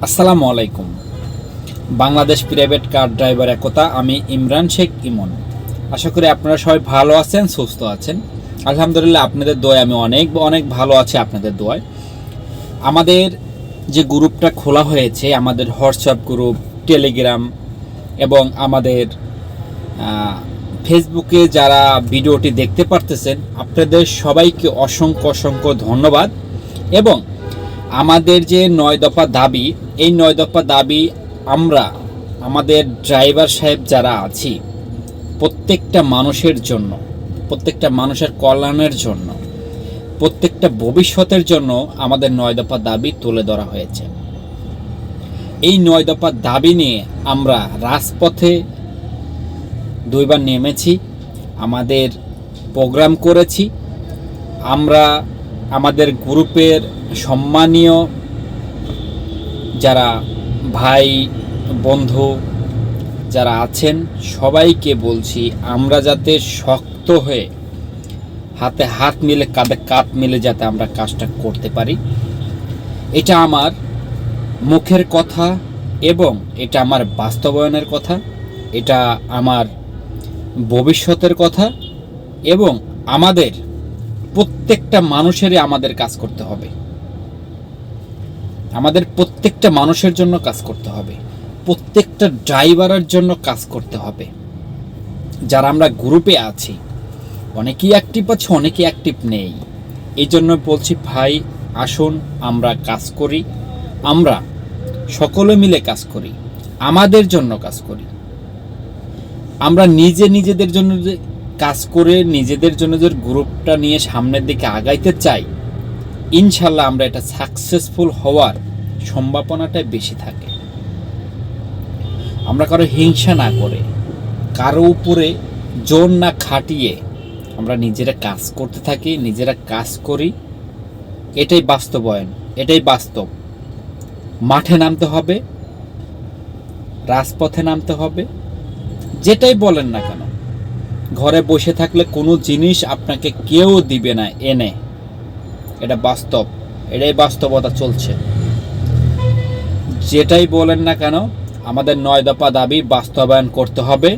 আসসালামু আলাইকুম। Bangladesh private car driver একতা, আমি ইমরান শেখ ইমন। আশা করি আপনারা সবাই ভালো আছেন, সুস্থ আছেন। আলহামদুলিল্লাহ, আপনাদের দোয়ায় আমি অনেক অনেক ভালো আছি। আপনাদের দোয়ায় আমাদের যে গ্রুপটা খোলা হয়েছে, আমাদের হোয়াটসঅ্যাপ গ্রুপ, টেলিগ্রাম এবং আমাদের ফেসবুকে যারা ভিডিওটি দেখতে পারতেছেন, আপনাদের সবাইকে অসংখ্য অসংখ্য ধন্যবাদ। এবং আমাদের যে 9 দফা দাবি, এই 9 দফা দাবি আমরা আমাদের ড্রাইভার সাহেব যারা আছি প্রত্যেকটা মানুষের জন্য, প্রত্যেকটা মানুষের কল্যাণের জন্য, প্রত্যেকটা ভবিষ্যতের জন্য আমাদের 9 দফা দাবি তুলে ধরা হয়েছে। এই 9 দফা দাবি নিয়ে আমরা রাজপথে 2বার নেমেছি, আমাদের প্রোগ্রাম করেছি। আমরা আমাদের গ্রুপের সম্মানীয় যারা ভাই বন্ধু যারা আছেন সবাইকে বলছি, আমরা যাতে শক্ত হয়ে হাতে হাত মিলে কাঁধে কাঁধ মিলে যাতে আমরা কাজটা করতে পারি। এটা আমার মুখের কথা এবং এটা আমার বাস্তবায়নের কথা, এটা আমার ভবিষ্যতের কথা। এবং আমাদের প্রত্যেকটা মানুষেরই আমাদের কাজ করতে হবে, আমাদের প্রত্যেকটা মানুষের জন্য কাজ করতে হবে, প্রত্যেকটা ড্রাইভারের জন্য কাজ করতে হবে। যারা আমরা গ্রুপে আছি, অনেকেই অ্যাক্টিভ আছে, অনেকেই অ্যাক্টিভ নেই। এই জন্য বলছি ভাই, আসুন আমরা কাজ করি, আমরা সকলে মিলে কাজ করি, আমাদের জন্য কাজ করি। আমরা নিজেদের জন্য যে কাজ করে নিজেদের জন্য যে গ্রুপটা নিয়ে সামনের দিকে আগাইতে চাই, ইনশাল্লাহ আমরা এটা সাকসেসফুল হওয়ার সম্ভাবনাটাই বেশি থাকে। আমরা কারো হিংসা না করে, কারো উপরে জোর না খাটিয়ে আমরা নিজেরা কাজ করতে থাকি, নিজেরা কাজ করি। এটাই বাস্তবায়ন, এটাই বাস্তব। মাঠে নামতে হবে, রাজপথে নামতে হবে। যেটাই বলেন না কেন, ঘরে বসে থাকলে কোনো জিনিস আপনাকে কেউ দিবে না এনে। এটা বাস্তব, এটাই বাস্তবতা চলছে। যেটাই বলেন না কেন, আমাদের 9 দফা দাবি বাস্তবায়ন করতে হবে,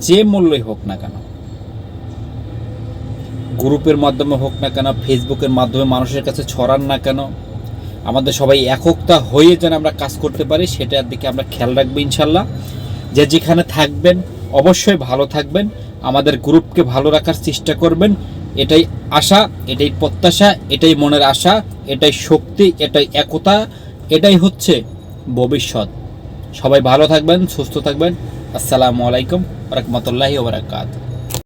যে মূল্যই হোক না কেন। গ্রুপের মাধ্যমে হোক না কেন, ফেসবুকের মাধ্যমে মানুষের কাছে ছড়ান না কেন, আমাদের সবাই একতা হয়ে যেন আমরা কাজ করতে পারি, সেটার দিকে আমরা খেয়াল রাখবো ইনশাল্লাহ। যে যেখানে থাকবেন অবশ্যই ভালো থাকবেন, আমাদের গ্রুপকে ভালো রাখার চেষ্টা করবেন। এটাই আশা, এটাই প্রত্যাশা, এটাই মনের আশা, এটাই শক্তি, এটাই একতা, এটাই হচ্ছে ভবিষ্যৎ। সবাই ভালো থাকবেন, সুস্থ থাকবেন। আসসালামু আলাইকুম ওয়া রাহমাতুল্লাহি ওয়া বারাকাতুহু।